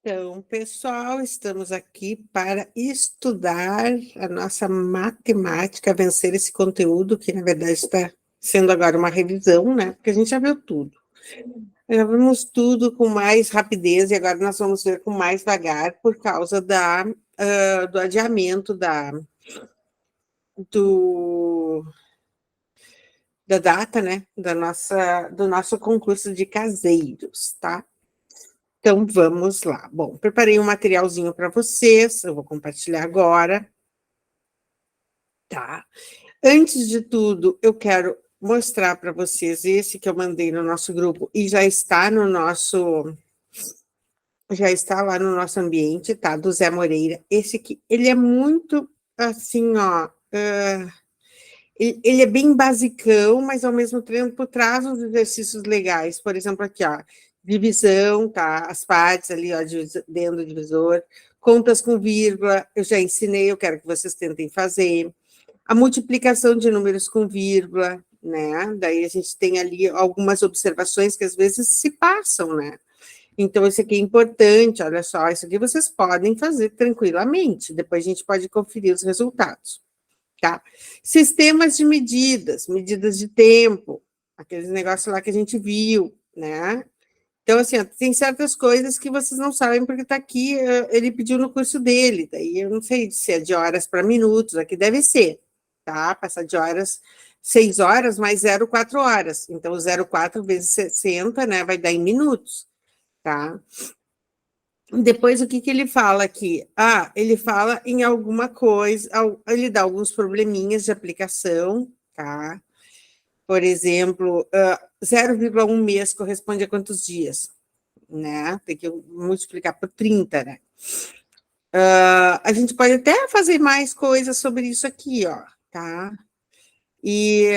Então, pessoal, estamos aqui para estudar a nossa matemática, vencer esse conteúdo, que na verdade está sendo agora uma revisão, né? Porque a gente já viu tudo. Já vimos tudo com mais rapidez e agora nós vamos ver com mais vagar por causa do adiamento do, da data, né? Do nosso concurso de caseiros, tá? Então, vamos lá. Bom, preparei um materialzinho para vocês, eu vou compartilhar agora, tá? Antes de tudo, eu quero mostrar para vocês esse que eu mandei no nosso grupo e já está lá no nosso ambiente, tá? Do Zé Moreira. Esse aqui, ele é muito, assim, ó, ele é bem basicão, mas ao mesmo tempo traz uns exercícios legais. Por exemplo, aqui, ó, divisão, tá? As partes ali, ó, dentro do divisor. Contas com vírgula, eu já ensinei, eu quero que vocês tentem fazer. A multiplicação de números com vírgula, né? Daí a gente tem ali algumas observações que às vezes se passam, né? Então, isso aqui é importante, olha só, isso aqui vocês podem fazer tranquilamente, depois a gente pode conferir os resultados. Tá? Sistemas de medidas de tempo, aqueles negócios lá que a gente viu, né? Então, assim, ó, tem certas coisas que vocês não sabem porque está aqui, ele pediu no curso dele, daí eu não sei se é de horas para minutos, aqui deve ser, tá? Passar de horas, 6 horas mais 0,4 horas. Então, 0,4 vezes 60, né, vai dar em minutos, tá? Depois, o que que ele fala aqui? Ah, ele fala em alguma coisa, ele dá alguns probleminhas de aplicação, tá? Por exemplo, 0,1 mês corresponde a quantos dias? Né? Tem que multiplicar por 30, né? A gente pode até fazer mais coisas sobre isso aqui, ó, tá? E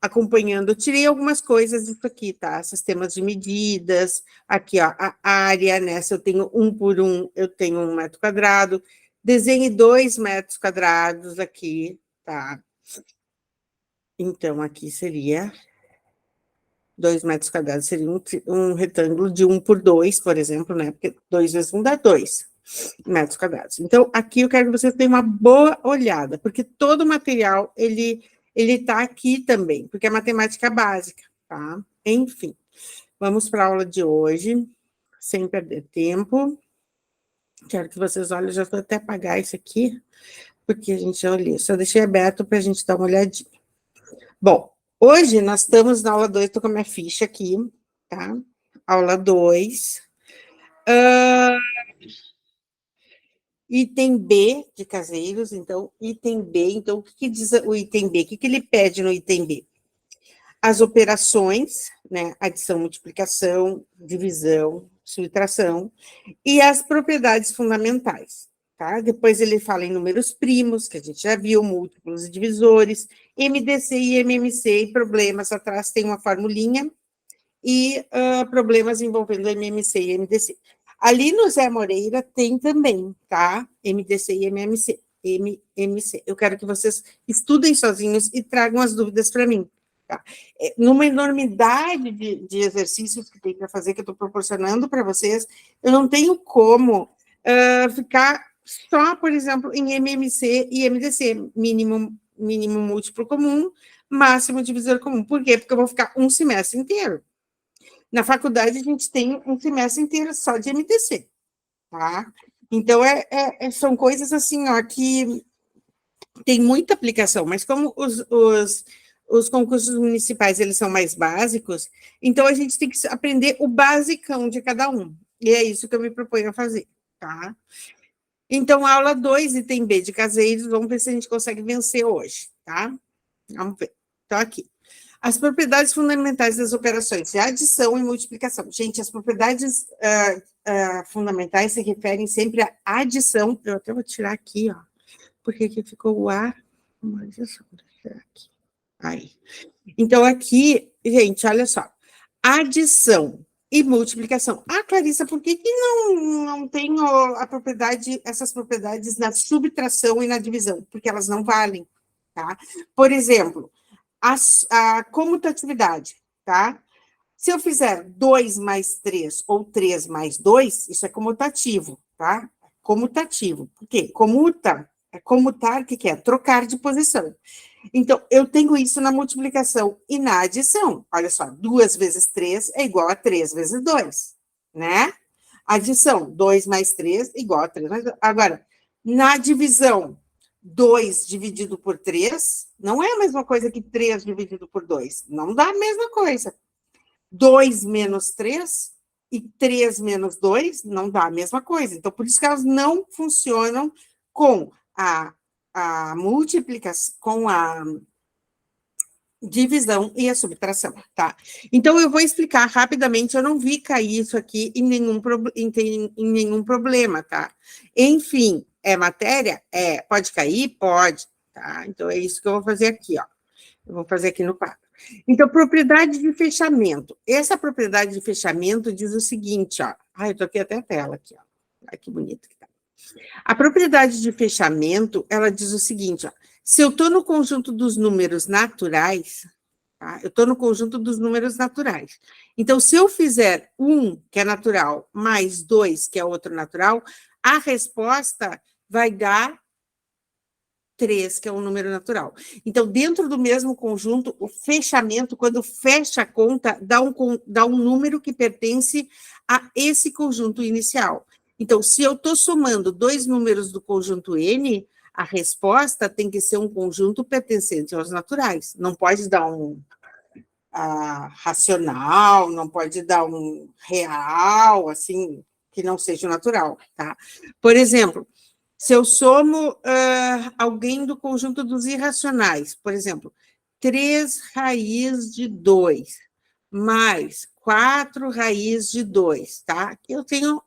acompanhando, eu tirei algumas coisas disso aqui, tá? Sistemas de medidas, aqui, ó, a área, né? Se eu tenho 1 por 1, eu tenho 1 metro quadrado. Desenhe 2 metros quadrados aqui, tá? Então, aqui seria 2 metros quadrados, seria um retângulo de 1 por 2, por exemplo, né? Porque 2 vezes 1 dá 2 metros quadrados. Então, aqui eu quero que vocês tenham uma boa olhada, porque todo o material, ele está aqui também, porque é matemática básica, tá? Enfim, vamos para a aula de hoje, sem perder tempo. Quero que vocês olhem, já vou até apagar isso aqui, porque a gente já olhou, só deixei aberto para a gente dar uma olhadinha. Bom, hoje nós estamos na aula 2, estou com a minha ficha aqui, tá? Aula 2. Item B de caseiros, então, item B, então, o que diz o item B? O que ele pede no item B? As operações, né, adição, multiplicação, divisão, subtração, e as propriedades fundamentais, tá? Depois ele fala em números primos, que a gente já viu, múltiplos e divisores, MDC e MMC, e problemas, atrás tem uma formulinha, e problemas envolvendo MMC e MDC. Ali no Zé Moreira tem também, tá? MDC e MMC. MMC. Eu quero que vocês estudem sozinhos e tragam as dúvidas para mim. Tá? Numa enormidade de exercícios que tem para fazer, que eu estou proporcionando para vocês, eu não tenho como ficar só, por exemplo, em MMC e MDC, mínimo múltiplo comum, máximo divisor comum. Por quê? Porque eu vou ficar um semestre inteiro. Na faculdade, a gente tem um semestre inteiro só de MDC, tá? Então, são coisas assim, ó, que tem muita aplicação, mas como os concursos municipais, eles são mais básicos, então a gente tem que aprender o basicão de cada um, e é isso que eu me proponho a fazer, tá? Então, aula 2, item B de caseiros, vamos ver se a gente consegue vencer hoje, tá? Vamos ver. Então, aqui. As propriedades fundamentais das operações de adição e multiplicação. Gente, as propriedades fundamentais se referem sempre à adição. Eu até vou tirar aqui, ó, porque aqui ficou o A. Aqui. Aí. Então, aqui, gente, olha só. Adição e multiplicação. Ah, Clarissa, por que não tem essas propriedades na subtração e na divisão? Porque elas não valem, tá? Por exemplo, a comutatividade, tá? Se eu fizer 2 mais 3 ou 3 mais 2, isso é comutativo, tá? Comutativo. Por quê? Comuta. É comutar, o que que é? Trocar de posição. Então, eu tenho isso na multiplicação e na adição. Olha só, 2 vezes 3 é igual a 3 vezes 2, né? Adição, 2 mais 3 igual a 3 mais 2. Agora, na divisão, 2 dividido por 3 não é a mesma coisa que 3 dividido por 2. Não dá a mesma coisa. 2 menos 3 e 3 menos 2 não dá a mesma coisa. Então, por isso que elas não funcionam com a multiplicação, com a divisão e a subtração, tá? Então, eu vou explicar rapidamente, eu não vi cair isso aqui em nenhum problema, tá? Enfim, é matéria? É. Pode cair? Pode, tá? Então, é isso que eu vou fazer aqui, ó. Eu vou fazer aqui no quadro. Então, propriedade de fechamento. Essa propriedade de fechamento diz o seguinte, ó. Ai, eu toquei até a tela aqui, ó. Ai, que bonito que tá. A propriedade de fechamento, ela diz o seguinte, ó. Se eu estou no conjunto dos números naturais, tá? Eu estou no conjunto dos números naturais. Então, se eu fizer 1, que é natural, mais 2, que é outro natural, a resposta vai dar 3, que é um número natural. Então, dentro do mesmo conjunto, o fechamento, quando fecha a conta, dá um número que pertence a esse conjunto inicial. Então, se eu estou somando 2 números do conjunto N, a resposta tem que ser um conjunto pertencente aos naturais. Não pode dar um racional, não pode dar um real, assim, que não seja natural, tá? Por exemplo, se eu somo alguém do conjunto dos irracionais, por exemplo, 3 raiz de 2 mais 4 raiz de 2, tá? Eu tenho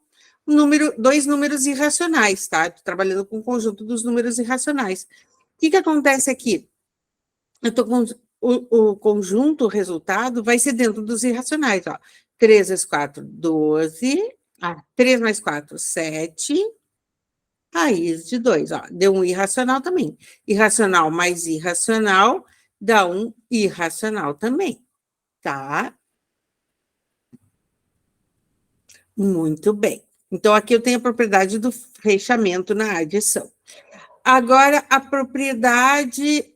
dois números irracionais, tá? Estou trabalhando com o conjunto dos números irracionais. O que acontece aqui? Eu estou com o conjunto, o resultado, vai ser dentro dos irracionais, ó. 3 vezes 4, 12. 3 mais 4, 7. Raiz de 2, ó. Deu um irracional também. Irracional mais irracional dá um irracional também, tá? Muito bem. Então, aqui eu tenho a propriedade do fechamento na adição. Agora, a propriedade...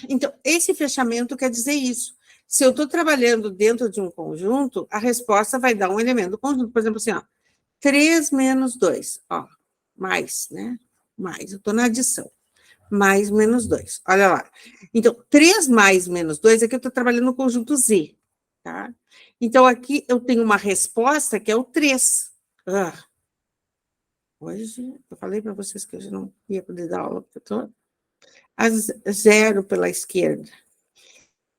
então, esse fechamento quer dizer isso. Se eu estou trabalhando dentro de um conjunto, a resposta vai dar um elemento do conjunto. Por exemplo, assim, ó, 3 menos 2, ó, mais, né? Mais, eu estou na adição. Mais menos 2, olha lá. Então, 3 mais menos 2 é que eu estou trabalhando no conjunto Z, tá? Então, aqui eu tenho uma resposta que é o 3. Hoje, eu falei para vocês que hoje não ia poder dar aula, porque eu estou a 0 pela esquerda.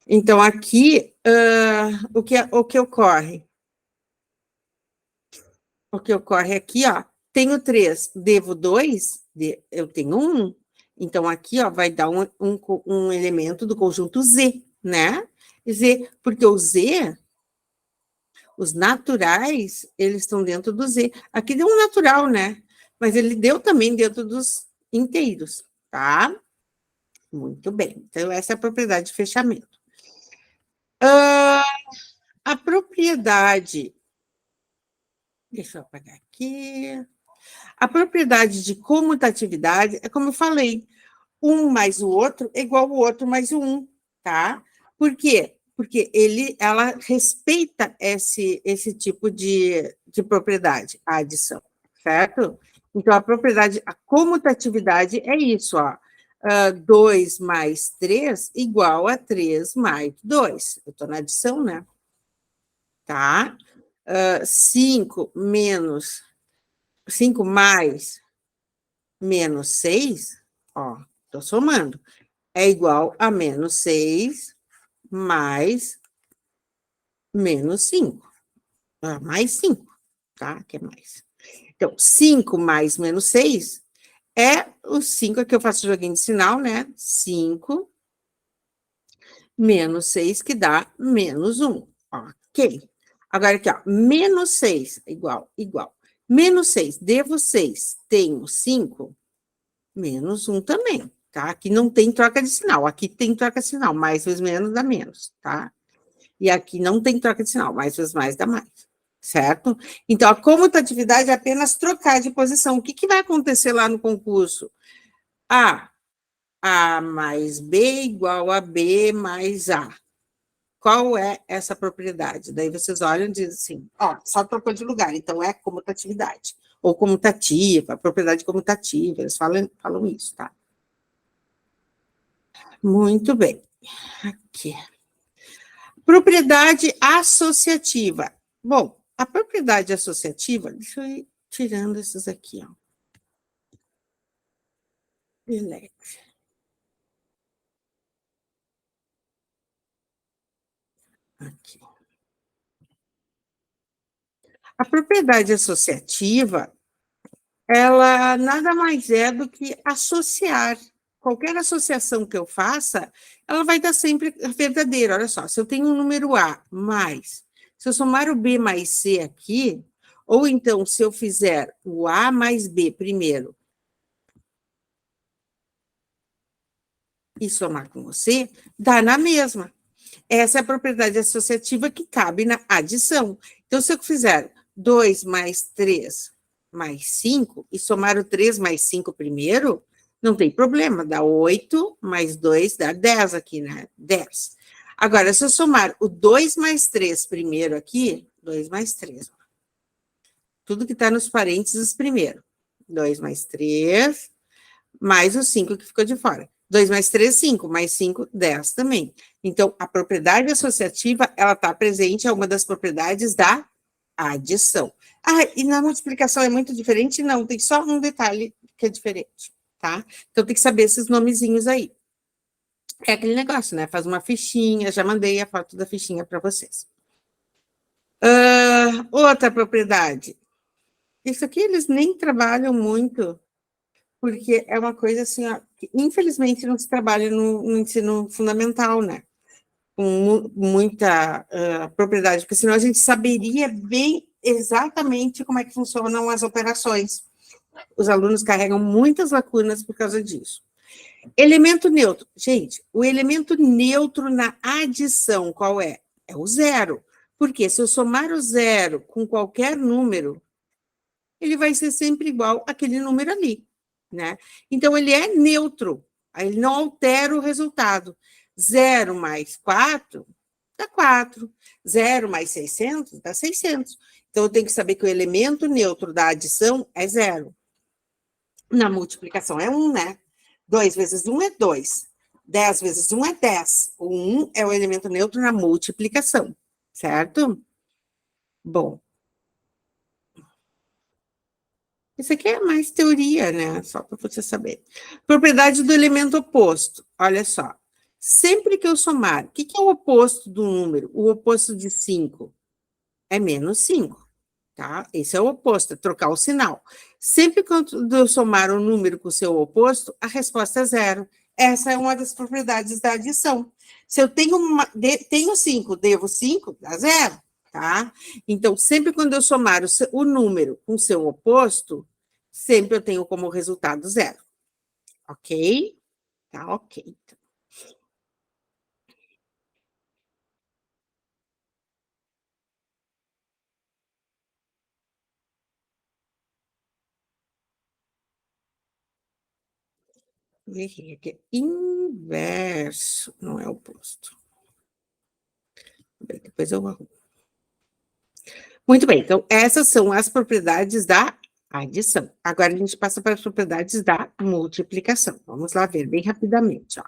Então, aqui, o que ocorre? O que ocorre aqui, ó, tenho 3, devo 2, eu tenho 1. Então, aqui, ó, vai dar um elemento do conjunto Z, né? Z, porque o Z, os naturais, eles estão dentro do Z. Aqui deu um natural, né? Mas ele deu também dentro dos inteiros, tá? Muito bem. Então, essa é a propriedade de fechamento. A propriedade... Deixa eu apagar aqui. A propriedade de comutatividade é como eu falei, um mais o outro é igual ao outro mais o um, tá? Por quê? Porque ela respeita esse tipo de propriedade, a adição, certo? Então, a comutatividade é isso, ó. 2 mais 3 igual a 3 mais 2. Eu estou na adição, né? Tá? 5 mais menos 6, ó, estou somando, é igual a menos 6 mais menos 5. Mais 5, tá? Que é mais. Então, 5 mais menos 6 é o 5, aqui eu faço joguinho de sinal, né? 5 menos 6, que dá menos 1. Ok. Agora aqui, ó, menos 6, igual. Menos 6, devo 6, tenho 5, menos 1 também, tá? Aqui não tem troca de sinal, aqui tem troca de sinal, mais vezes menos dá menos, tá? E aqui não tem troca de sinal, mais vezes mais dá mais, certo? Então, a comutatividade é apenas trocar de posição. O que vai acontecer lá no concurso? A mais B igual a B mais A. Qual é essa propriedade? Daí vocês olham e dizem assim, ó, só trocou de lugar, então é comutatividade. Ou comutativa, propriedade comutativa, eles falam isso, tá? Muito bem. Aqui. Propriedade associativa. Bom, a propriedade associativa, deixa eu ir tirando esses aqui, ó. Delete. Aqui. A propriedade associativa, ela nada mais é do que associar. Qualquer associação que eu faça, ela vai dar sempre verdadeira. Olha só, se eu tenho um número A mais, se eu somar o B mais C aqui, ou então se eu fizer o A mais B primeiro e somar com o C, dá na mesma. Essa é a propriedade associativa que cabe na adição. Então, se eu fizer 2 mais 3 mais 5 e somar o 3 mais 5 primeiro, não tem problema, dá 8 mais 2 dá 10 aqui, né? 10. Agora, se eu somar o 2 mais 3 primeiro aqui, 2 mais 3, tudo que está nos parênteses primeiro. 2 mais 3, mais o 5 que ficou de fora. 2 mais 3, 5, mais 5, 10 também. Então, a propriedade associativa, ela está presente, é uma das propriedades da adição. E na multiplicação é muito diferente? Não, tem só um detalhe que é diferente, tá? Então, tem que saber esses nomezinhos aí. É aquele negócio, né? Faz uma fichinha, já mandei a foto da fichinha para vocês. Outra propriedade. Isso aqui eles nem trabalham muito, porque é uma coisa assim, ó, que infelizmente não se trabalha no ensino fundamental, né? Com muita propriedade, porque senão a gente saberia bem exatamente como é que funcionam as operações. Os alunos carregam muitas lacunas por causa disso. Elemento neutro. Gente, o elemento neutro na adição, qual é? É o zero. Porque se eu somar o zero com qualquer número, ele vai ser sempre igual àquele número ali, né? Então, ele é neutro, ele não altera o resultado. 0 mais 4 dá 4. 0 mais 600 dá 600. Então, eu tenho que saber que o elemento neutro da adição é 0. Na multiplicação é 1, né? 2 vezes 1 é 2. 10 vezes 1 é 10. O 1 é o elemento neutro na multiplicação, certo? Bom. Isso aqui é mais teoria, né? Só para você saber. Propriedade do elemento oposto. Olha só. Sempre que eu somar, o que é o oposto do número? O oposto de 5 é menos 5, tá? Esse é o oposto, é trocar o sinal. Sempre que eu somar um número com o seu oposto, a resposta é 0. Essa é uma das propriedades da adição. Se eu tenho 5, devo 5, dá 0. Tá? Então, sempre quando eu somar o número com o seu oposto, sempre eu tenho como resultado 0. Ok? Tá ok. Errei aqui. Inverso, não é oposto. Depois eu arrumo. Muito bem, então essas são as propriedades da adição. Agora a gente passa para as propriedades da multiplicação. Vamos lá ver bem rapidamente, ó.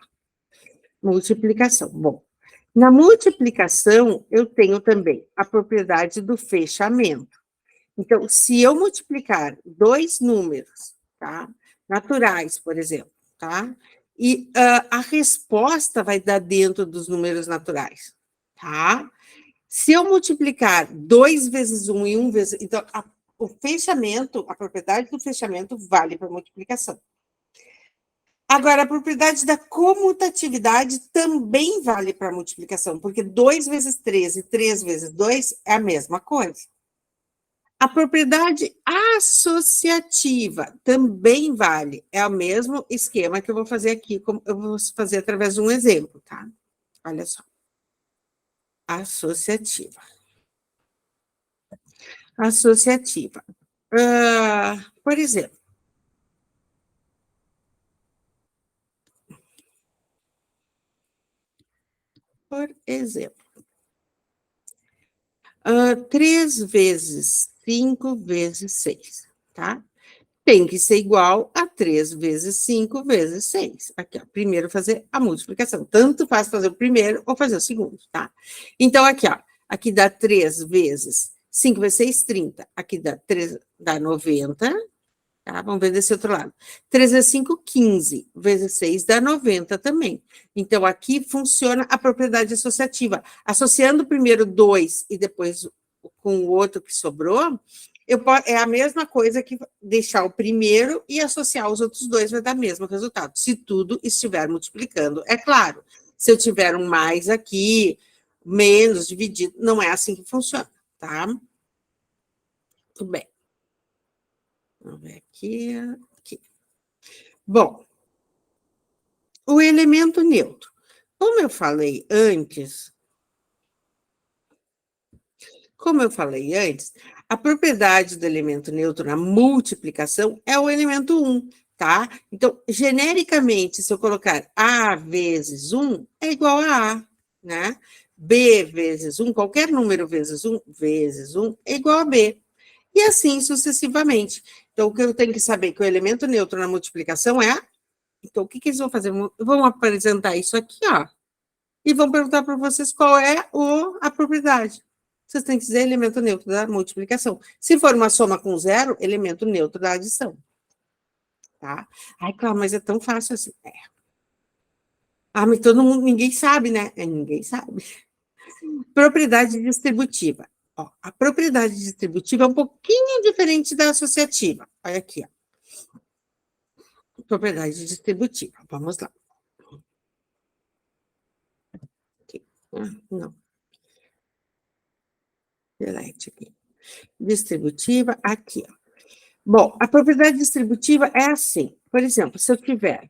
Multiplicação. Bom, na multiplicação eu tenho também a propriedade do fechamento. Então, se eu multiplicar dois números, tá? Naturais, por exemplo, tá? E a resposta vai dar dentro dos números naturais, tá? Se eu multiplicar 2 vezes 1 e 1 vezes... Então, o fechamento, a propriedade do fechamento vale para multiplicação. Agora, a propriedade da comutatividade também vale para multiplicação, porque 2 vezes 3 e 3 vezes 2 é a mesma coisa. A propriedade associativa também vale. É o mesmo esquema que eu vou fazer aqui, eu vou fazer através de um exemplo, tá? Olha só. associativa. Associativa. Por exemplo, Por exemplo, 3 vezes 5 vezes 6, tá? Tem que ser igual a 3 vezes 5 vezes 6. Aqui, ó, primeiro fazer a multiplicação. Tanto faz fazer o primeiro ou fazer o segundo, tá? Então, aqui, ó, aqui dá 3 vezes 5 vezes 6, 30. Aqui dá 3, dá 90, tá? Vamos ver desse outro lado. 3 vezes 5, 15. Vezes 6 dá 90 também. Então, aqui funciona a propriedade associativa. Associando primeiro 2 e depois com o outro que sobrou, é a mesma coisa que deixar o primeiro e associar os outros dois vai dar o mesmo resultado. Se tudo estiver multiplicando, é claro. Se eu tiver um mais aqui, menos dividido, não é assim que funciona, tá? Tudo bem. Vamos ver aqui, aqui. Bom, o elemento neutro. Como eu falei antes, a propriedade do elemento neutro na multiplicação é o elemento 1, tá? Então, genericamente, se eu colocar A vezes 1, é igual a A, né? B vezes 1, qualquer número vezes 1 é igual a B. E assim sucessivamente. Então, o que eu tenho que saber é que o elemento neutro na multiplicação é... Então, o que eles vão fazer? Vão apresentar isso aqui, ó, e vão perguntar para vocês qual é a propriedade. Vocês têm que dizer elemento neutro da multiplicação. Se for uma soma com zero, elemento neutro da adição. Tá? Ai, claro, mas é tão fácil assim. Mas todo mundo, ninguém sabe, né? Ninguém sabe. Propriedade distributiva. Ó, a propriedade distributiva é um pouquinho diferente da associativa. Olha aqui, ó. Propriedade distributiva. Vamos lá. Aqui. Não. Delete aqui. Distributiva, aqui, ó. Bom, a propriedade distributiva é assim. Por exemplo, se eu tiver...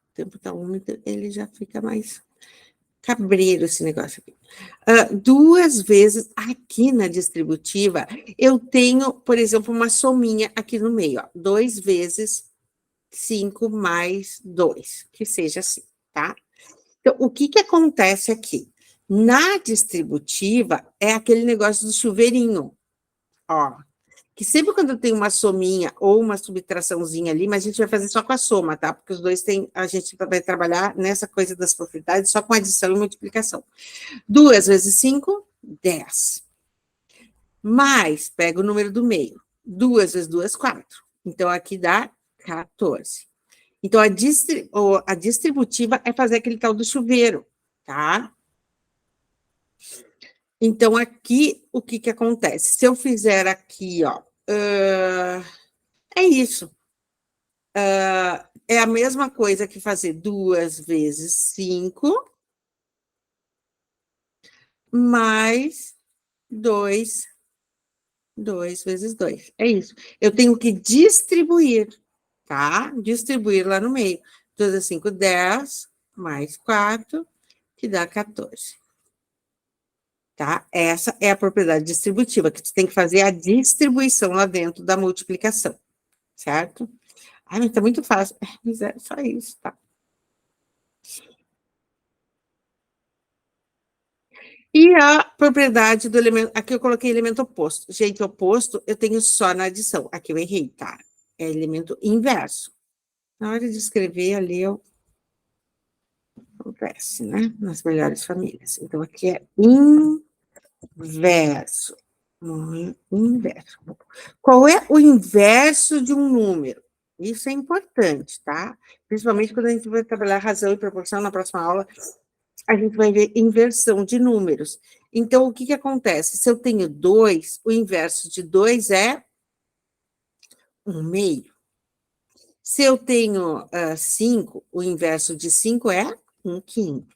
o tempo está úmido, ele já fica mais cabreiro esse negócio aqui. 2 vezes, aqui na distributiva, eu tenho, por exemplo, uma sominha aqui no meio, ó, 2 vezes 5 mais 2, que seja assim, tá? Então, o que acontece aqui? Na distributiva, é aquele negócio do chuveirinho, ó, que sempre quando tem uma sominha ou uma subtraçãozinha ali, mas a gente vai fazer só com a soma, tá? Porque os dois tem, a gente vai trabalhar nessa coisa das propriedades só com adição e multiplicação. 2 vezes 5, 10. Mais, pega o número do meio. 2 vezes 2, 4. Então, aqui dá 14. Então, a distributiva é fazer aquele tal do chuveiro, tá? Então, aqui, o que acontece? Se eu fizer aqui, ó, é isso. É a mesma coisa que fazer 2 vezes 5 mais 2 vezes 2. É isso. Eu tenho que distribuir, tá? Distribuir lá no meio. 2 vezes 5, 10, mais 4, que dá 14. Tá? Essa é a propriedade distributiva, que você tem que fazer a distribuição lá dentro da multiplicação, certo? Ai, mas tá muito fácil. Mas é só isso, tá? E a propriedade do elemento... Aqui eu coloquei elemento oposto. Gente, oposto eu tenho só na adição. Aqui eu errei, tá? É elemento inverso. Na hora de escrever ali, eu... acontece, né? Nas melhores famílias. Então, aqui é inverso. Inverso. Qual é o inverso de um número? Isso é importante, tá? Principalmente quando a gente vai trabalhar razão e proporção na próxima aula, a gente vai ver inversão de números. Então, o que acontece? Se eu tenho 2, o inverso de 2 é 1/2. Se eu tenho 5, o inverso de 5 é 1/5.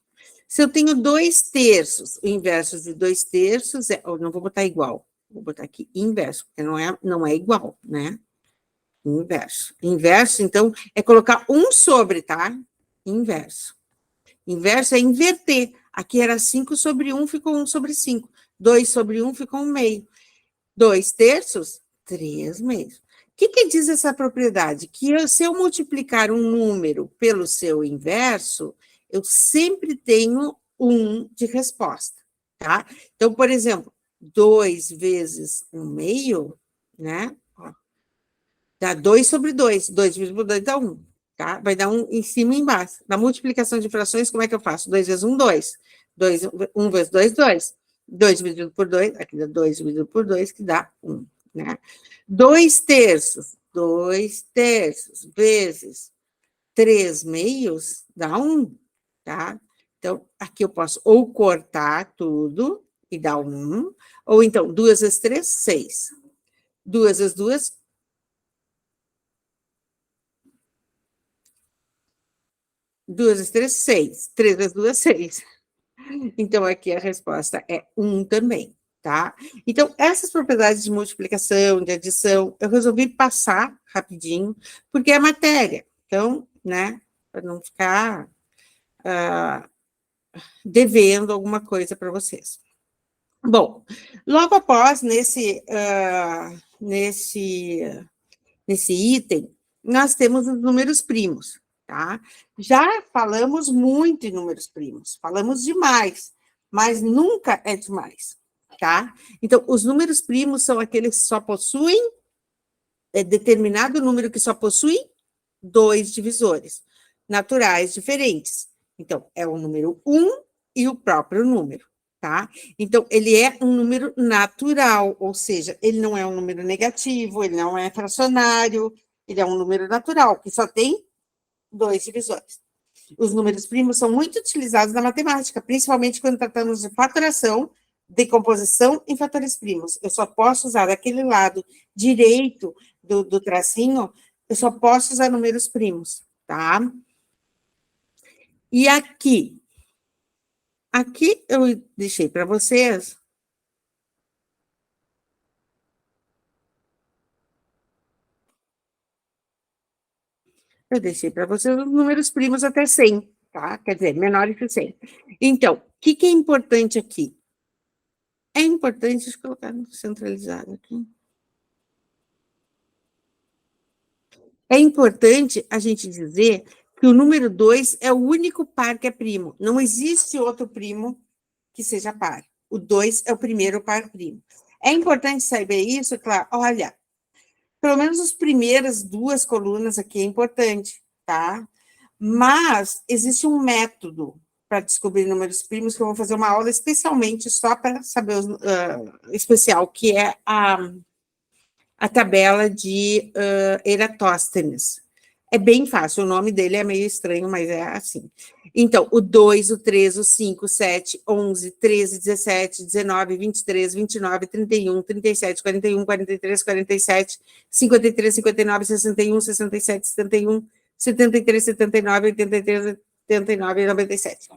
Se eu tenho 2 terços, o inverso de 2 terços é... não vou botar igual. Vou botar aqui inverso, porque não é igual, né? Inverso. Inverso, então, é colocar 1 sobre, tá? Inverso. Inverso é inverter. Aqui era 5 sobre 1, ficou 1 sobre 5. 2 sobre 1 ficou 1 meio. 2 terços, 3 meios. O que diz essa propriedade? Que se eu multiplicar um número pelo seu inverso, eu sempre tenho 1 de resposta, tá? Então, por exemplo, 2 vezes 1 meio, né? Ó, dá 2 sobre 2. 2 vezes 2 dá 1, tá? Vai dar 1 em cima e embaixo. Na multiplicação de frações, como é que eu faço? 2 vezes 1, 2. 1 vezes 2, 2. 2 dividido por 2, aqui dá 2 dividido por 2, que dá 1, né? 2 terços. 2 terços vezes 3 meios dá 1, tá? Então, aqui eu posso ou cortar tudo e dar 1, ou então 2 vezes 3, 6. 2 vezes 2, 2 vezes 3, 6. 3 vezes 2, 6. Então, aqui a resposta é 1 também, tá? Então, essas propriedades de multiplicação, de adição, eu resolvi passar rapidinho, porque é matéria. Então, né, para não ficar devendo alguma coisa para vocês. Bom, logo após, nesse item, nós temos os números primos, tá? Já falamos muito em números primos, falamos demais, mas nunca é demais, tá? Então, os números primos são aqueles que só possuem, determinado número que só possui 2 divisores naturais diferentes. Então, é o número 1 e o próprio número, tá? Então, ele é um número natural, ou seja, ele não é um número negativo, ele não é fracionário, ele é um número natural, que só tem 2 divisores. Os números primos são muito utilizados na matemática, principalmente quando tratamos de fatoração, decomposição em fatores primos. Eu só posso usar aquele lado direito do tracinho, eu só posso usar números primos, tá? E aqui eu deixei para vocês. Eu deixei para vocês os números primos até 100, tá? Quer dizer, menores que 100. Então, o que é importante aqui? É importante, deixa eu colocar centralizado aqui. É importante a gente dizer que o número 2 é o único par que é primo. Não existe outro primo que seja par. O 2 é o primeiro par primo. É importante saber isso, claro. Olha, pelo menos as primeiras 2 colunas aqui é importante, tá? Mas existe um método para descobrir números primos que eu vou fazer uma aula especialmente só para saber especial, que é a tabela de Eratóstenes. É bem fácil, o nome dele é meio estranho, mas é assim. Então, o 2, o 3, o 5, o 7, 11, 13, 17, 19, 23, 29, 31, 37, 41, 43, 47, 53, 59, 61, 67, 71, 73, 79, 83, 89 e 97.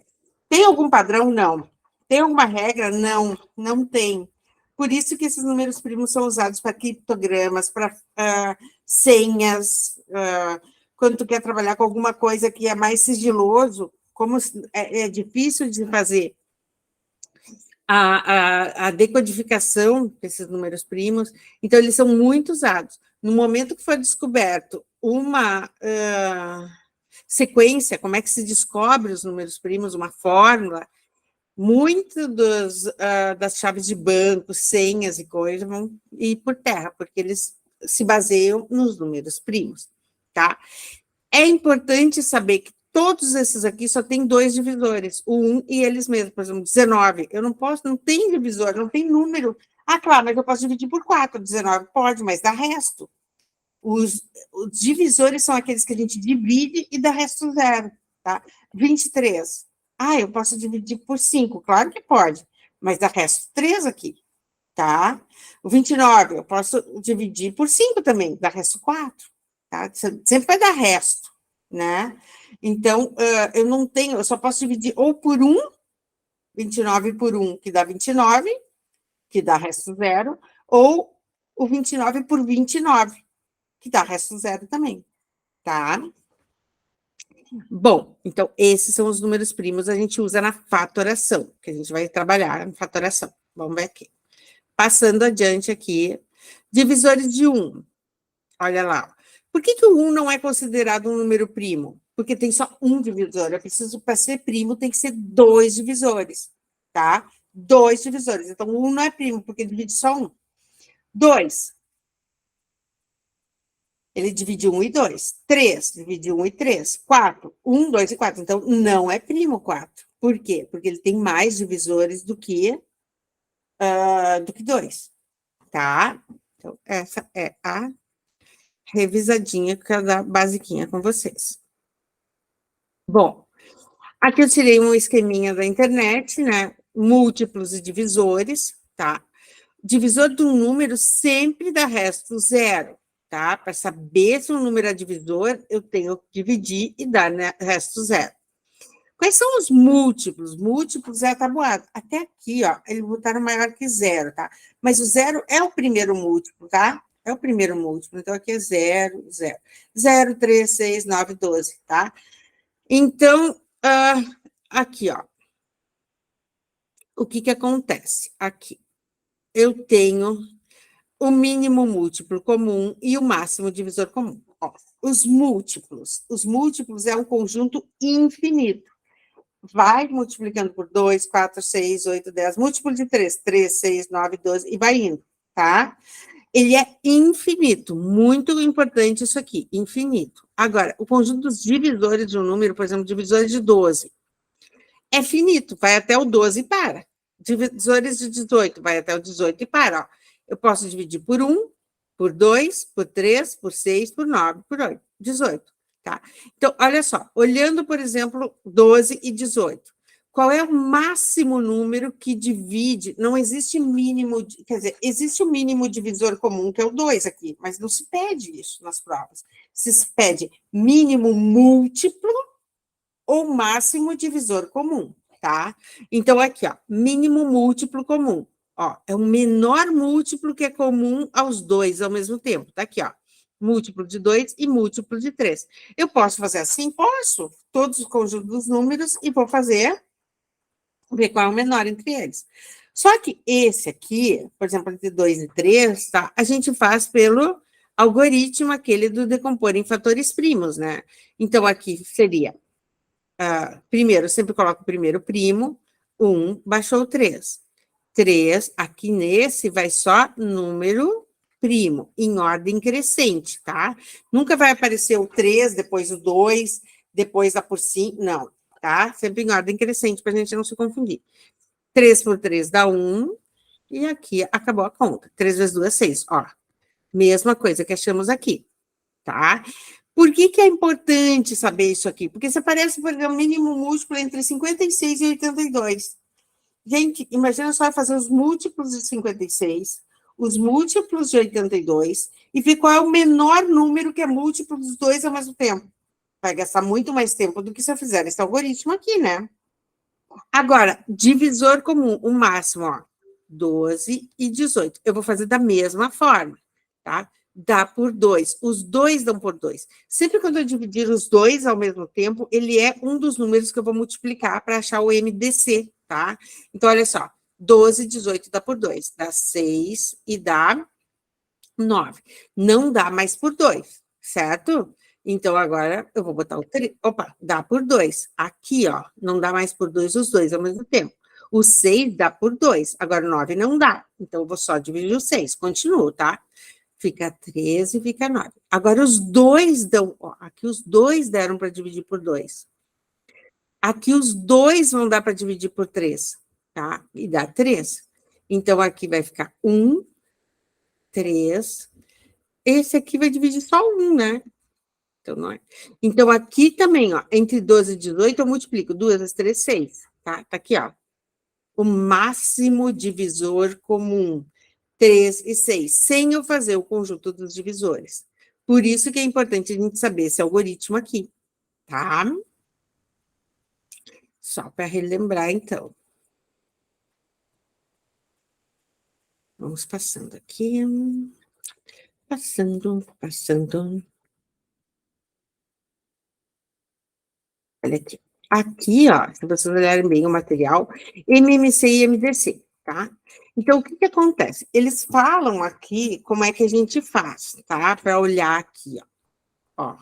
Tem algum padrão? Não. Tem alguma regra? Não, não tem. Por isso que esses números primos são usados para criptogramas, para senhas, quando tu quer trabalhar com alguma coisa que é mais sigiloso, como é difícil de fazer a decodificação desses números primos, então eles são muito usados. No momento que foi descoberto uma sequência, como é que se descobre os números primos, uma fórmula, muito das chaves de banco, senhas e coisas vão ir por terra, porque eles se baseiam nos números primos, tá? É importante saber que todos esses aqui só tem 2 divisores, o 1 e eles mesmos. Por exemplo, 19, eu não posso, não tem divisor, não tem número. Ah, claro, mas eu posso dividir por 4, 19 pode, mas dá resto. Os divisores são aqueles que a gente divide e dá resto zero, tá? 23. Ah, eu posso dividir por 5, claro que pode, mas dá resto 3 aqui, tá? O 29, eu posso dividir por 5 também, dá resto 4, tá? Sempre vai dar resto, né? Então, eu não tenho, eu só posso dividir ou por 1, 29 por 1, que dá 29, que dá resto zero, ou o 29 por 29, que dá resto zero também, tá? Bom, então esses são os números primos, a gente usa na fatoração, que a gente vai trabalhar na fatoração. Vamos ver aqui. Passando adiante aqui, divisores de 1. Olha lá. Por que o 1 não é considerado um número primo? Porque tem só um divisor. Eu preciso, para ser primo, tem que ser dois divisores, tá? Dois divisores. Então, o 1 não é primo, porque divide só um. 2. Ele divide 1 e 2. 3, divide 1 e 3. 4, 1, 2 e 4. Então, não é primo 4. Por quê? Porque ele tem mais divisores do que 2, tá? Então, essa é a revisadinha que eu dar basiquinha com vocês. Bom, aqui eu tirei um esqueminha da internet, né? Múltiplos e divisores, tá? Divisor de um número sempre dá resto zero, tá? Para saber se um número é divisor, eu tenho que dividir e dar, né, resto zero. Quais são os múltiplos? Múltiplos é a tabuada. Até aqui, ó, eles botaram maior que zero, tá? Mas o zero é o primeiro múltiplo, tá? É o primeiro múltiplo. Então, aqui é 0, 0. 0, 3, 6, 9, 12, tá? Então, aqui, ó. O que acontece? Aqui, eu tenho o mínimo múltiplo comum e o máximo divisor comum. Ó, os múltiplos é um conjunto infinito. Vai multiplicando por 2, 4, 6, 8, 10, múltiplo de 3, 3, 6, 9, 12, e vai indo, tá? Ele é infinito, muito importante isso aqui, infinito. Agora, o conjunto dos divisores de um número, por exemplo, divisores de 12, é finito, vai até o 12 e para. Divisores de 18, vai até o 18 e para. Ó. Eu posso dividir por 1, por 2, por 3, por 6, por 9, por 8, 18. Tá? Então, olha só, olhando, por exemplo, 12 e 18. Qual é o máximo número que divide? Não existe mínimo, quer dizer, existe o mínimo divisor comum, que é o 2 aqui, mas não se pede isso nas provas. Se pede mínimo múltiplo ou máximo divisor comum, tá? Então, aqui, ó, mínimo múltiplo comum. Ó, é o menor múltiplo que é comum aos dois ao mesmo tempo. Tá aqui, ó. Múltiplo de 2 e múltiplo de 3. Eu posso fazer assim? Posso. Todos os conjuntos dos números e vou fazer, ver qual é o menor entre eles. Só que esse aqui, por exemplo, entre 2 e 3, tá? A gente faz pelo algoritmo aquele do decompor em fatores primos, né? Então, aqui seria primeiro, eu sempre coloco o primeiro primo, 1, baixou 3. 3, aqui nesse vai só número primo, em ordem crescente, tá? Nunca vai aparecer o 3, depois o 2, depois a por 5, não, tá? Sempre em ordem crescente, para a gente não se confundir. 3 por 3 dá 1, e aqui acabou a conta. 3 vezes 2 é 6, ó. Mesma coisa que achamos aqui, tá? Por que é importante saber isso aqui? Porque se aparece, por exemplo, mínimo múltiplo entre 56 e 82. Gente, imagina só fazer os múltiplos de 56, os múltiplos de 82, e ver qual é o menor número que é múltiplo dos dois ao mesmo tempo. Vai gastar muito mais tempo do que se eu fizer esse algoritmo aqui, né? Agora, divisor comum, o máximo, ó, 12 e 18. Eu vou fazer da mesma forma, tá? Dá por 2. Os dois dão por 2. Sempre quando eu dividir os dois ao mesmo tempo, ele é um dos números que eu vou multiplicar para achar o MDC, tá? Então, olha só. 12 e 18 dá por 2. Dá 6 e dá 9. Não dá mais por 2, certo? Então, agora eu vou botar o 3. Opa, dá por 2. Aqui, ó, não dá mais por 2 os dois ao mesmo tempo. O 6 dá por 2. Agora, o 9 não dá. Então, eu vou só dividir o 6. Continuo, tá? Fica 13 e fica 9. Agora, os dois dão. Ó, aqui, os dois deram para dividir por 2. Aqui, os dois vão dar para dividir por 3, tá? E dá 3. Então, aqui vai ficar 1, 3. Esse aqui vai dividir só um, né? Então, não é. Então, aqui também, ó, entre 12 e 18, eu multiplico 2 vezes 3, 6, tá? Tá aqui, ó. O máximo divisor comum, 3 e 6, sem eu fazer o conjunto dos divisores. Por isso que é importante a gente saber esse algoritmo aqui, tá? Só para relembrar, então. Vamos passando aqui. Passando. Olha aqui. Aqui, ó, se vocês olharem bem o material, MMC e MDC, tá? Então, o que que acontece? Eles falam aqui como é que a gente faz, tá? Para olhar aqui, ó.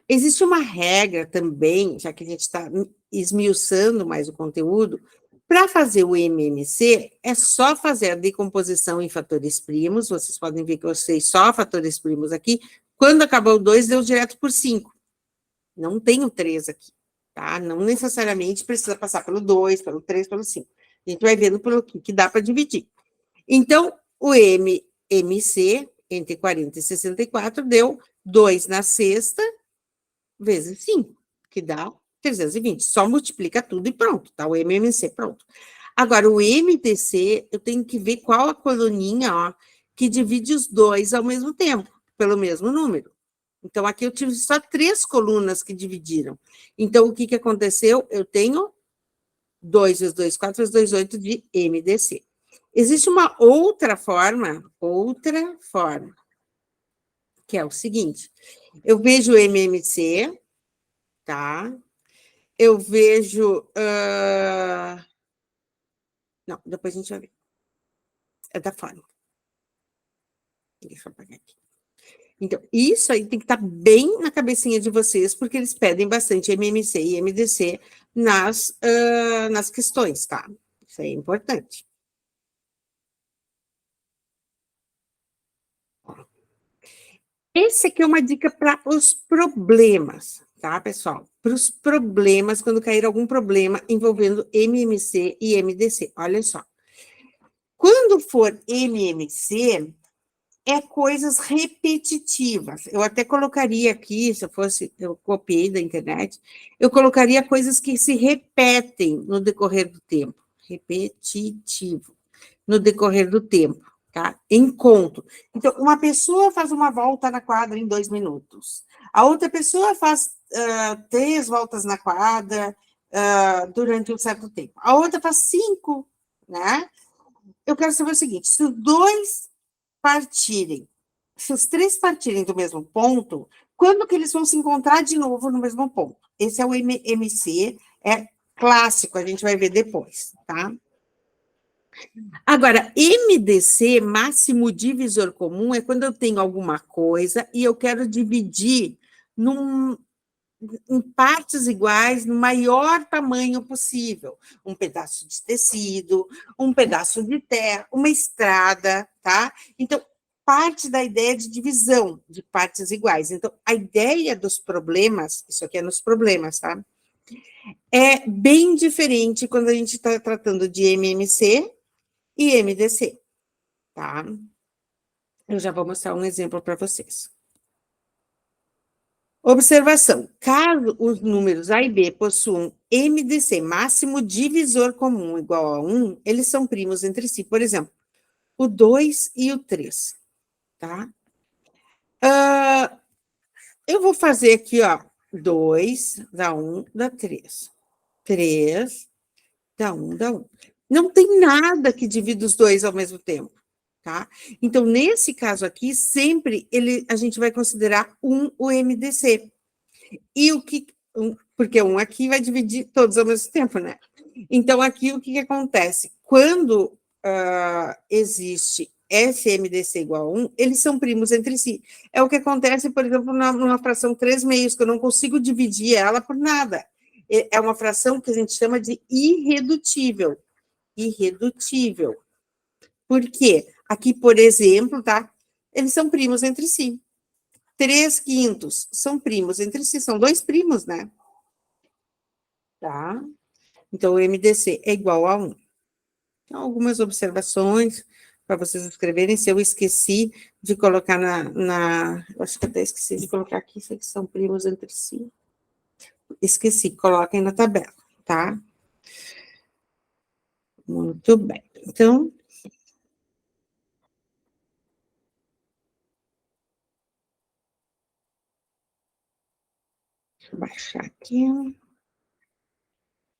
Existe uma regra também, já que a gente está esmiuçando mais o conteúdo, para fazer o MMC, é só fazer a decomposição em fatores primos, vocês podem ver que eu sei só fatores primos aqui, quando acabou o 2, deu direto por 5. Não tenho 3 aqui, tá? Não necessariamente precisa passar pelo 2, pelo 3, pelo 5. A gente vai vendo pelo que dá para dividir. Então, o MMC, entre 40 e 64, deu 2 na sexta, vezes 5, que dá 320. Só multiplica tudo e pronto, tá? O MMC, pronto. Agora, o MDC, eu tenho que ver qual a coluninha, ó, que divide os dois ao mesmo tempo, pelo mesmo número. Então, aqui eu tive só 3 colunas que dividiram. Então, o que que aconteceu? Eu tenho 2 vezes 2, 4 vezes 2, 8 de MDC. Existe uma outra forma, que é o seguinte: eu vejo o MMC, tá? Eu vejo. Não, depois a gente vai ver. É da forma. Deixa eu apagar aqui. Então, isso aí tem que estar bem na cabecinha de vocês, porque eles pedem bastante MMC e MDC nas questões, tá? Isso aí é importante. Esse aqui é uma dica para os problemas, tá, pessoal? Para os problemas, quando cair algum problema envolvendo MMC e MDC. Olha só. Quando for MMC, é coisas repetitivas. Eu até colocaria aqui, se eu fosse, eu copiei da internet, eu colocaria coisas que se repetem no decorrer do tempo. Repetitivo, no decorrer do tempo, tá? Em conto. Então, uma pessoa faz uma volta na quadra em 2 minutos. A outra pessoa faz 3 voltas na quadra durante um certo tempo. A outra faz 5, né? Eu quero saber o seguinte: se os dois partirem, se os 3 partirem do mesmo ponto, quando que eles vão se encontrar de novo no mesmo ponto? Esse é o MC, é clássico, a gente vai ver depois, tá? Agora, MDC, máximo divisor comum, é quando eu tenho alguma coisa e eu quero dividir em partes iguais, no maior tamanho possível. Um pedaço de tecido, um pedaço de terra, uma estrada, tá? Então, parte da ideia de divisão de partes iguais. Então, a ideia dos problemas, isso aqui é nos problemas, tá? É bem diferente quando a gente está tratando de MMC e MDC, tá? Eu já vou mostrar um exemplo para vocês. Observação: caso os números A e B possuam MDC, máximo divisor comum, igual a 1, eles são primos entre si. Por exemplo, o 2 e o 3, tá? Eu vou fazer aqui, ó, 2 dá 1, dá 3. 3 dá 1, dá 1. Não tem nada que divida os dois ao mesmo tempo, tá? Então, nesse caso aqui, sempre a gente vai considerar o MDC. E o que. Porque um aqui vai dividir todos ao mesmo tempo, né? Então, aqui o que acontece? Quando existe SMDC igual a 1, eles são primos entre si. É o que acontece, por exemplo, numa fração 3 meios, que eu não consigo dividir ela por nada. É uma fração que a gente chama de irredutível. Irredutível. Por quê? Aqui, por exemplo, tá? Eles são primos entre si. 3/5 são primos entre si, são 2 primos, né? Tá? Então, o MDC é igual a 1. Então, algumas observações para vocês escreverem. Se eu esqueci de colocar eu acho que até esqueci de colocar aqui, sei que são primos entre si. Esqueci, coloquem na tabela, tá? Muito bem. Então, deixa eu baixar aqui.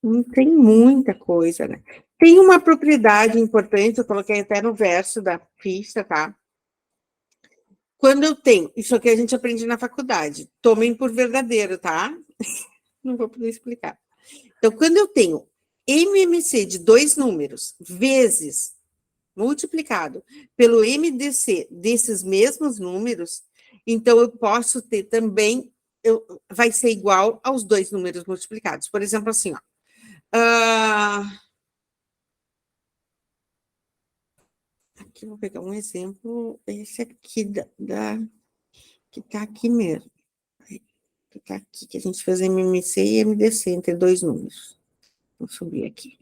Não tem muita coisa, né? Tem uma propriedade importante, eu coloquei até no verso da ficha, tá? Quando eu tenho, isso aqui a gente aprende na faculdade, tomem por verdadeiro, tá? Não vou poder explicar. Então, quando eu tenho MMC de 2 números vezes multiplicado pelo MDC desses mesmos números, então eu posso ter também, vai ser igual aos 2 números multiplicados. Por exemplo, assim, ó. Aqui, vou pegar um exemplo, esse aqui que está aqui mesmo. Que está aqui, que a gente fez MMC e MDC entre 2 números. Vou subir aqui.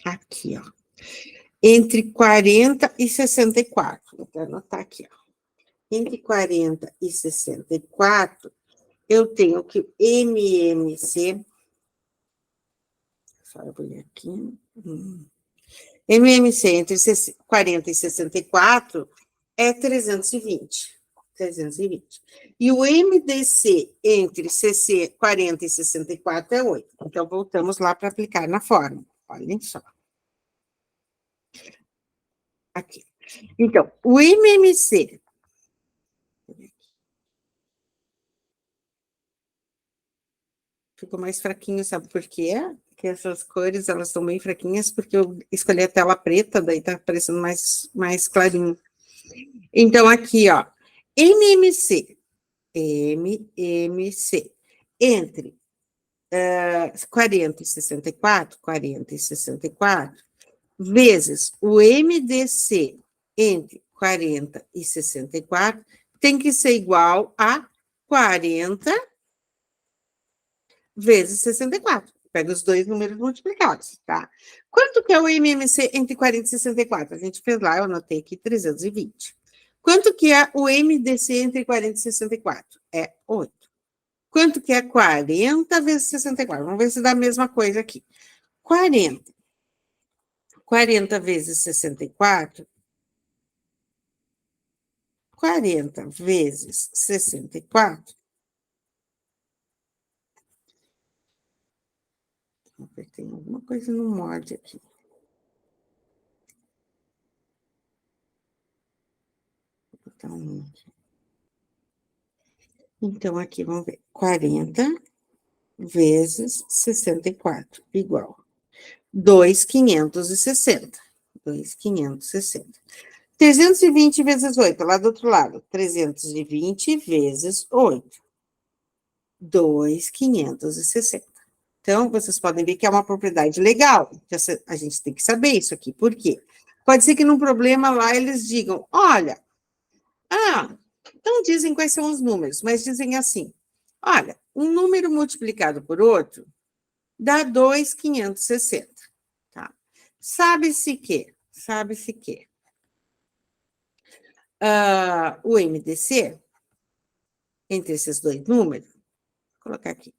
Aqui, ó. Entre 40 e 64. Vou anotar aqui, ó. Entre 40 e 64, eu tenho que MMC. Só eu vou aqui. MMC entre 40 e 64 é 320. 320. E o MDC entre 40 e 64 é 8. Então, voltamos lá para aplicar na fórmula. Olhem só. Aqui. Então, o MMC. Ficou mais fraquinho, sabe por quê? Porque essas cores, elas estão bem fraquinhas, porque eu escolhi a tela preta, daí tá parecendo mais clarinho. Então, aqui, ó. MMC. MMC. Entre 40 e 64, 40 e 64, vezes o MDC entre 40 e 64, tem que ser igual a 40 vezes 64. Pega os dois números multiplicados, tá? Quanto que é o MMC entre 40 e 64? A gente fez lá, eu anotei aqui, 320. Quanto que é o MDC entre 40 e 64? É 8. Quanto que é 40 vezes 64? Vamos ver se dá a mesma coisa aqui. 40. 40 vezes 64. 40 vezes 64. Tem alguma coisa no mod aqui. Então, aqui, vamos ver. 40 vezes 64, igual 2.560. 2.560. 320 vezes 8, lá do outro lado. 320 vezes 8. 2.560. Então, vocês podem ver que é uma propriedade legal. A gente tem que saber isso aqui. Por quê? Pode ser que num problema lá eles digam, olha, não dizem quais são os números, mas dizem assim, olha, um número multiplicado por outro dá 2.560, tá? Sabe-se que o MDC, entre esses dois números, vou colocar aqui,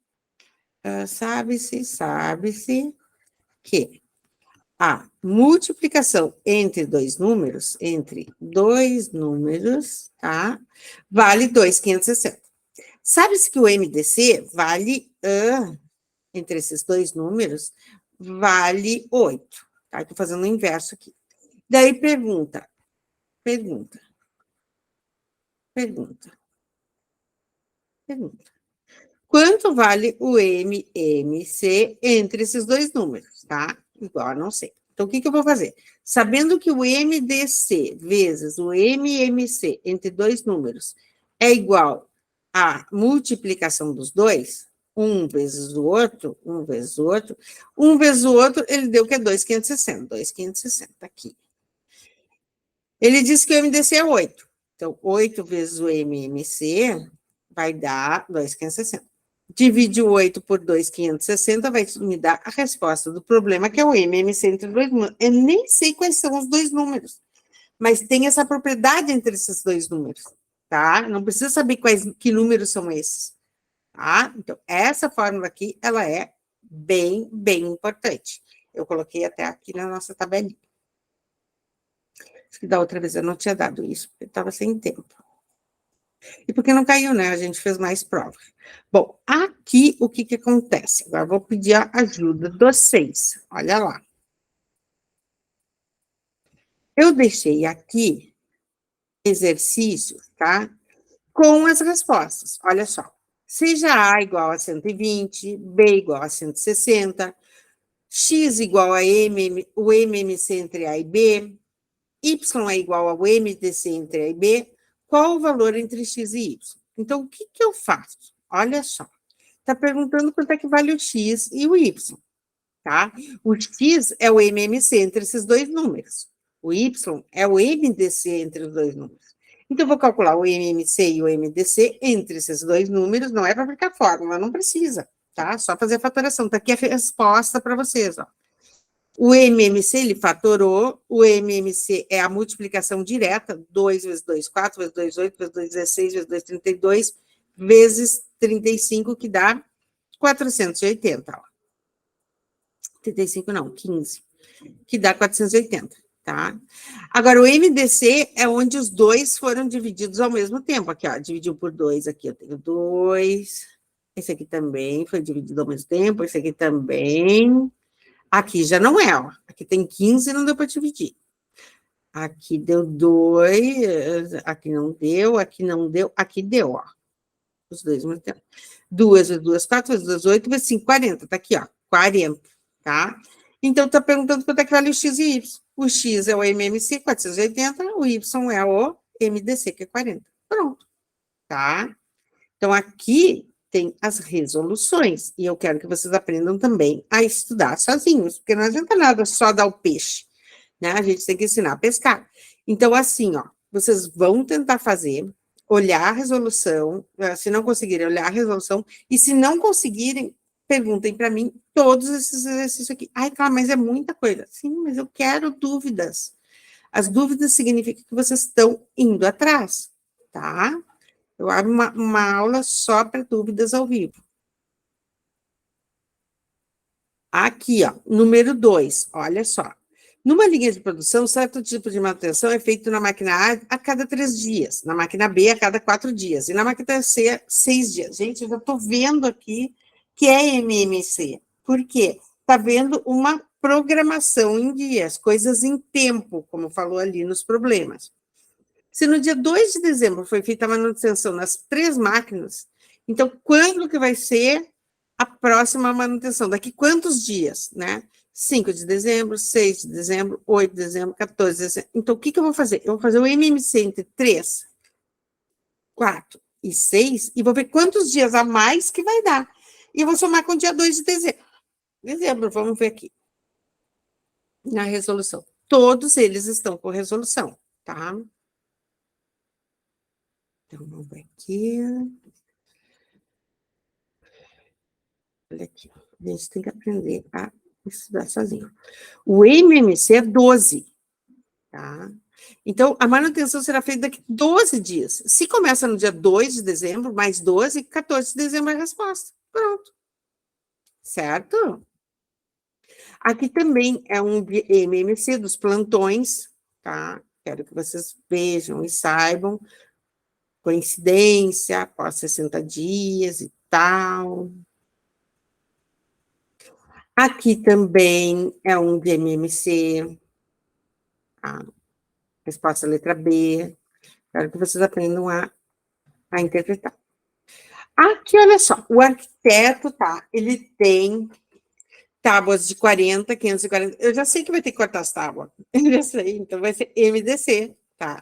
sabe-se que a multiplicação entre dois números, tá? Vale 2.560. Sabe-se que o MDC vale, entre esses dois números, vale 8. Tá? Estou fazendo o inverso aqui. Daí pergunta. Quanto vale o MMC entre esses dois números, tá? Igual a não sei. Então, o que eu vou fazer? Sabendo que o MDC vezes o MMC entre dois números é igual à multiplicação dos dois, um vezes o outro, ele deu que é 2.560. 2.560 aqui. Ele disse que o MDC é 8. Então, 8 vezes o MMC vai dar 2.560. Divide o 8 por 2.560, vai me dar a resposta do problema, que é o MMC entre dois números. Eu nem sei quais são os dois números, mas tem essa propriedade entre esses dois números, tá? Não precisa saber que números são esses, tá? Então, essa fórmula aqui, ela é bem importante. Eu coloquei até aqui na nossa tabelinha. Acho que da outra vez eu não tinha dado isso, porque estava sem tempo. E porque não caiu, né? A gente fez mais provas. Bom, aqui o que acontece? Agora vou pedir a ajuda de vocês. Olha lá. Eu deixei aqui exercícios, tá? Com as respostas. Olha só. Seja A igual a 120, B igual a 160, X igual a M, o MMC entre A e B, Y é igual ao MDC entre A e B, qual o valor entre X e Y? Então, o que eu faço? Olha só. Está perguntando quanto é que vale o X e o Y, tá? O X é o MMC entre esses dois números. O Y é o MDC entre os dois números. Então, eu vou calcular o MMC e o MDC entre esses dois números, não é para aplicar fórmula, não precisa, tá? Só fazer a fatoração. Está aqui a resposta para vocês, ó. O MMC, ele fatorou, o MMC é a multiplicação direta, 2 vezes 2, 4 vezes 2, 8 vezes 2, 16, vezes 2, 32, vezes 35, que dá 480, ó. 35 não, 15, que dá 480, tá? Agora, o MDC é onde os dois foram divididos ao mesmo tempo, aqui, ó, dividiu por 2, aqui eu tenho 2, esse aqui também foi dividido ao mesmo tempo, esse aqui também. Aqui já não é, ó. Aqui tem 15 e não deu para dividir. Aqui deu 2, aqui não deu, aqui não deu, aqui deu, ó. Os dois ao mesmo tempo. 2 vezes 2, 4 vezes 2, 8 vezes 5, 40. Tá aqui, ó. 40, tá? Então, tá perguntando quanto é que vale o X e Y. O X é o MMC, 480, o Y é o MDC, que é 40. Pronto, tá? Então, aqui tem as resoluções, e eu quero que vocês aprendam também a estudar sozinhos, porque não adianta nada só dar o peixe, né? A gente tem que ensinar a pescar. Então, assim, ó, vocês vão tentar fazer, olhar a resolução, se não conseguirem, olhar a resolução, e se não conseguirem, perguntem para mim todos esses exercícios aqui. Ai, claro, mas é muita coisa. Sim, mas eu quero dúvidas. As dúvidas significam que vocês estão indo atrás, tá? Eu abro uma aula só para dúvidas ao vivo. Aqui, ó, número 2, olha só. Numa linha de produção, certo tipo de manutenção é feito na máquina A cada 3 dias, na máquina B a cada 4 dias, e na máquina C, 6 dias. Gente, eu já estou vendo aqui que é MMC. Por quê? Está vendo uma programação em dias, coisas em tempo, como falou ali nos problemas. Se no dia 2 de dezembro foi feita a manutenção nas 3 máquinas, então quando que vai ser a próxima manutenção? Daqui quantos dias, né? 5 de dezembro, 6 de dezembro, 8 de dezembro, 14 de dezembro. Então, o que eu vou fazer? Eu vou fazer o MMC entre 3, 4 e 6 e vou ver quantos dias a mais que vai dar. E eu vou somar com o dia 2 de dezembro. Vamos ver aqui. Na resolução. Todos eles estão com resolução, tá? Então, vamos ver aqui. Olha aqui. A gente tem que aprender a estudar sozinho. O MMC é 12, tá? Então, a manutenção será feita daqui 12 dias. Se começa no dia 2 de dezembro, mais 12, 14 de dezembro é a resposta. Pronto. Certo? Aqui também é um MMC dos plantões, tá? Quero que vocês vejam e saibam. Coincidência, após 60 dias e tal. Aqui também é um de MMC. Tá? Resposta letra B. Quero que vocês aprendam a interpretar. Aqui, olha só, o arquiteto, tá? Ele tem tábuas de 40, 540. Eu já sei que vai ter que cortar as tábuas. Eu já sei, então vai ser MDC, tá?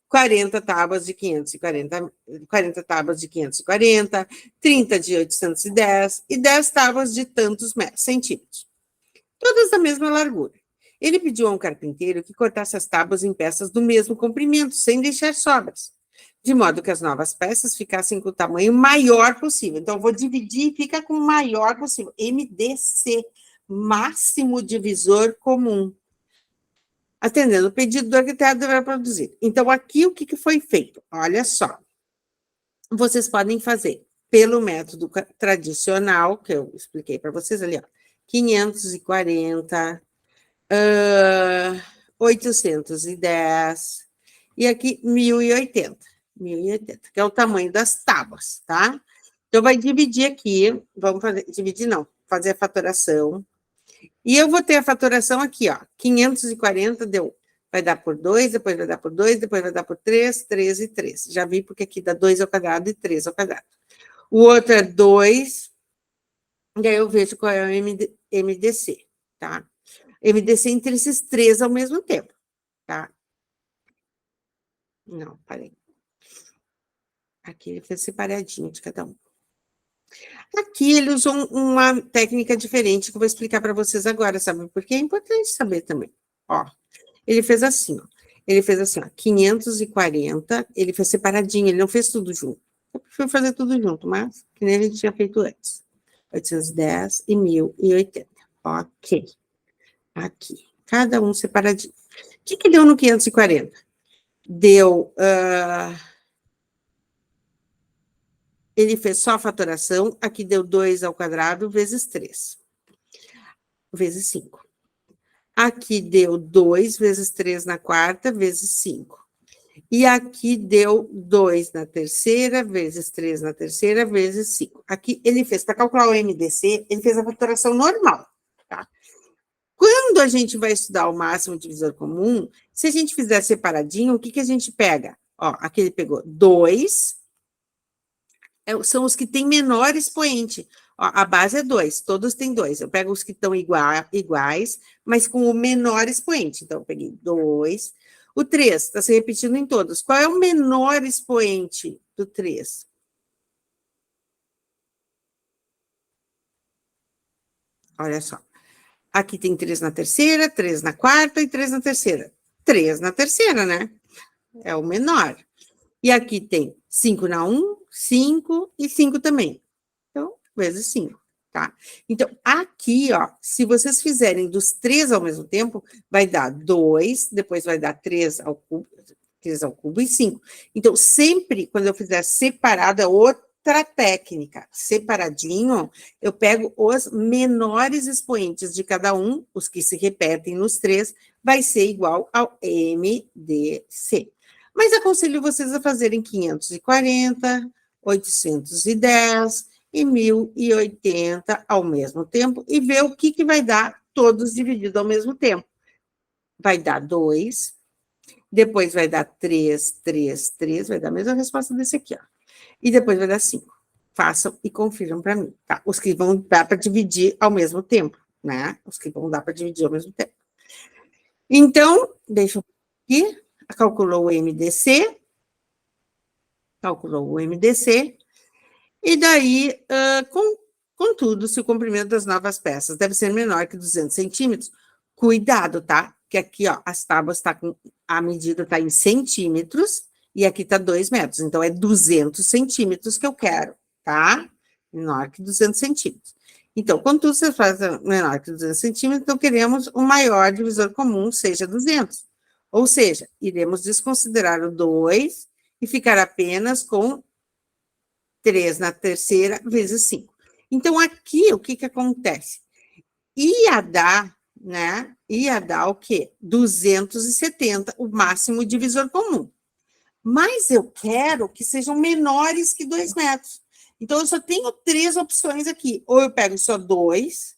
40 tábuas de 540, 40 tábuas de 540, 30 de 810 e 10 tábuas de tantos centímetros. Todas da mesma largura. Ele pediu a um carpinteiro que cortasse as tábuas em peças do mesmo comprimento, sem deixar sobras, de modo que as novas peças ficassem com o tamanho maior possível. Então, eu vou dividir e fica com o maior possível. MDC, máximo divisor comum. Atendendo o pedido do arquiteto, deverá produzir. Então, aqui, o que foi feito? Olha só. Vocês podem fazer pelo método tradicional, que eu expliquei para vocês ali, ó. 540, 810, e aqui 1080. 1080, que é o tamanho das tábuas, tá? Então, vai dividir aqui, vamos fazer, dividir não, fazer a fatoração. E eu vou ter a fatoração aqui, ó, 540 deu, vai dar por 2, depois vai dar por 2, depois vai dar por 3, 3 e 3. Já vi porque aqui dá 2 ao quadrado e 3 ao quadrado. O outro é 2, e aí eu vejo qual é o MDC, tá? MDC entre esses três ao mesmo tempo, tá? Não, parei. Aqui ele fez separadinho de cada um. Aqui ele usou uma técnica diferente que eu vou explicar para vocês agora, sabe? Porque é importante saber também. Ó, ele fez assim, ó. Ele fez assim, ó, 540, ele fez separadinho, ele não fez tudo junto. Eu prefiro fazer tudo junto, mas que nem a gente tinha feito antes. 810 e 1080. Ok. Aqui. Cada um separadinho. O que deu no 540? Deu... ele fez só a fatoração, aqui deu 2 ao quadrado vezes 3, vezes 5. Aqui deu 2 vezes 3 na quarta, vezes 5. E aqui deu 2 na terceira, vezes 3 na terceira, vezes 5. Aqui ele fez, para calcular o MDC, ele fez a fatoração normal, tá? Quando a gente vai estudar o máximo divisor comum, se a gente fizer separadinho, o que a gente pega? Ó, aqui ele pegou 2, são os que têm menor expoente. Ó, a base é 2, todos têm 2. Eu pego os que estão iguais, mas com o menor expoente. Então, eu peguei 2. O 3 está se repetindo em todos. Qual é o menor expoente do 3? Olha só. Aqui tem 3 na terceira, 3 na quarta e 3 na terceira. 3 na terceira, né? É o menor. E aqui tem 5 na 1, 5 e 5 também. Então, vezes 5, tá? Então, aqui, ó, se vocês fizerem dos 3 ao mesmo tempo, vai dar 2, depois vai dar 3 ao cubo e 5. Então, sempre, quando eu fizer separado, é outra técnica. Separadinho, eu pego os menores expoentes de cada um, os que se repetem nos 3, vai ser igual ao MDC. Mas aconselho vocês a fazerem 540, 810 e 1080 ao mesmo tempo e ver o que vai dar todos divididos ao mesmo tempo. Vai dar 2, depois vai dar 3, 3, 3, vai dar a mesma resposta desse aqui, ó. E depois vai dar 5. Façam e confiram para mim, tá? Os que vão dar para dividir ao mesmo tempo, né? Os que vão dar para dividir ao mesmo tempo. Então, deixa eu aqui, calculou o MDC, e daí, contudo, se o comprimento das novas peças deve ser menor que 200 centímetros, cuidado, tá? Que aqui, ó, as tábuas tá com, a medida está em centímetros, e aqui está 2 metros, então é 200 centímetros que eu quero, tá? Menor que 200 centímetros. Então, contudo, se faz menor que 200 centímetros, então queremos o maior divisor comum, seja 200. Ou seja, iremos desconsiderar o 2 e ficar apenas com 3 na terceira, vezes 5. Então, aqui, o que acontece? Ia dar, né? Ia dar o quê? 270, o máximo divisor comum. Mas eu quero que sejam menores que 2 metros. Então, eu só tenho 3 opções aqui. Ou eu pego só 2,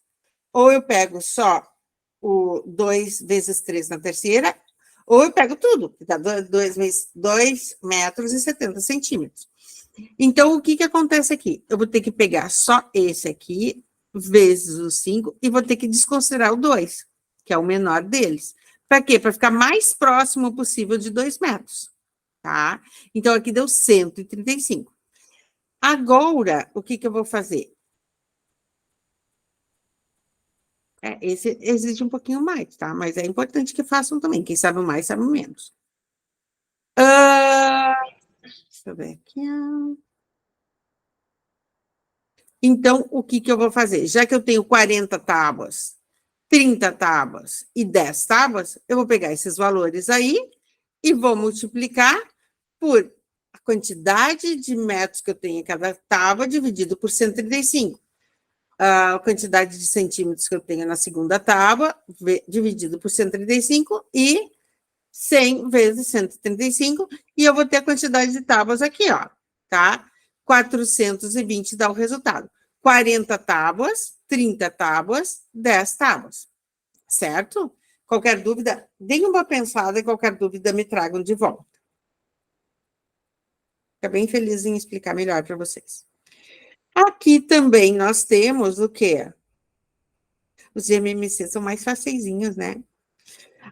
ou eu pego só o 2 vezes 3 na terceira, ou eu pego tudo, que dá 2 metros e 70 centímetros. Então, o que acontece aqui? Eu vou ter que pegar só esse aqui, vezes o 5, e vou ter que desconsiderar o 2, que é o menor deles. Para quê? Para ficar mais próximo possível de 2 metros, tá? Então, aqui deu 135. Agora, o que eu vou fazer? Esse exige um pouquinho mais, tá? Mas é importante que façam também. Quem sabe mais, sabe menos. Deixa eu ver aqui. Então, o que eu vou fazer? Já que eu tenho 40 tábuas, 30 tábuas e 10 tábuas, eu vou pegar esses valores aí e vou multiplicar por a quantidade de metros que eu tenho em cada tábua, dividido por 135. A quantidade de centímetros que eu tenho na segunda tábua, dividido por 135, e 100 vezes 135, e eu vou ter a quantidade de tábuas aqui, ó, tá? 420 dá o resultado. 40 tábuas, 30 tábuas, 10 tábuas, certo? Qualquer dúvida, deem uma pensada e qualquer dúvida me tragam de volta. Fico bem feliz em explicar melhor para vocês. Aqui também nós temos o quê? Os de MMC são mais faceizinhos, né?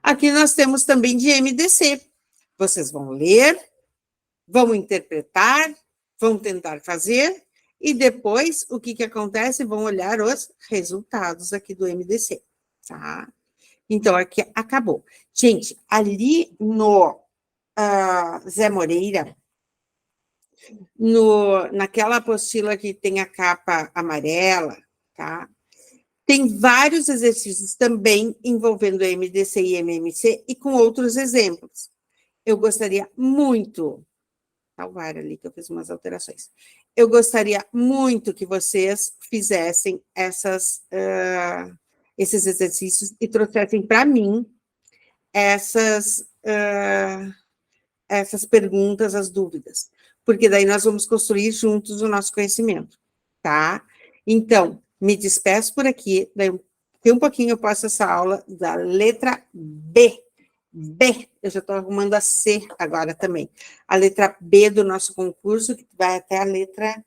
Aqui nós temos também de MDC. Vocês vão ler, vão interpretar, vão tentar fazer, e depois, o que acontece? Vão olhar os resultados aqui do MDC, tá? Então, aqui acabou. Gente, ali no Zé Moreira, naquela apostila que tem a capa amarela, tá? Tem vários exercícios também envolvendo MDC e MMC e com outros exemplos. Eu gostaria muito, salvar ali que eu fiz umas alterações. Eu gostaria muito que vocês fizessem esses exercícios e trouxessem para mim essas perguntas, as dúvidas, porque daí nós vamos construir juntos o nosso conhecimento, tá? Então, me despeço por aqui, daí um pouquinho eu passo essa aula da letra B. B, eu já estou arrumando a C agora também. A letra B do nosso concurso, que vai até a letra...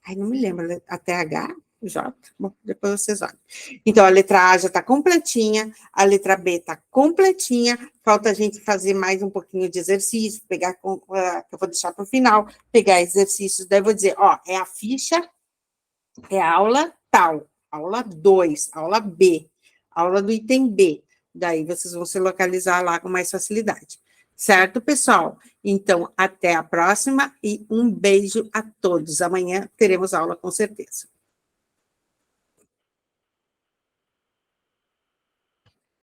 Ai, não me lembro, até H? J? Bom, depois vocês olham. Então, a letra A já está completinha, a letra B está completinha, falta a gente fazer mais um pouquinho de exercício, pegar, que eu vou deixar para o final, pegar exercícios, daí eu vou dizer, ó, é a ficha, é a aula tal, aula 2, aula B, aula do item B, daí vocês vão se localizar lá com mais facilidade. Certo, pessoal? Então, até a próxima e um beijo a todos. Amanhã teremos aula com certeza.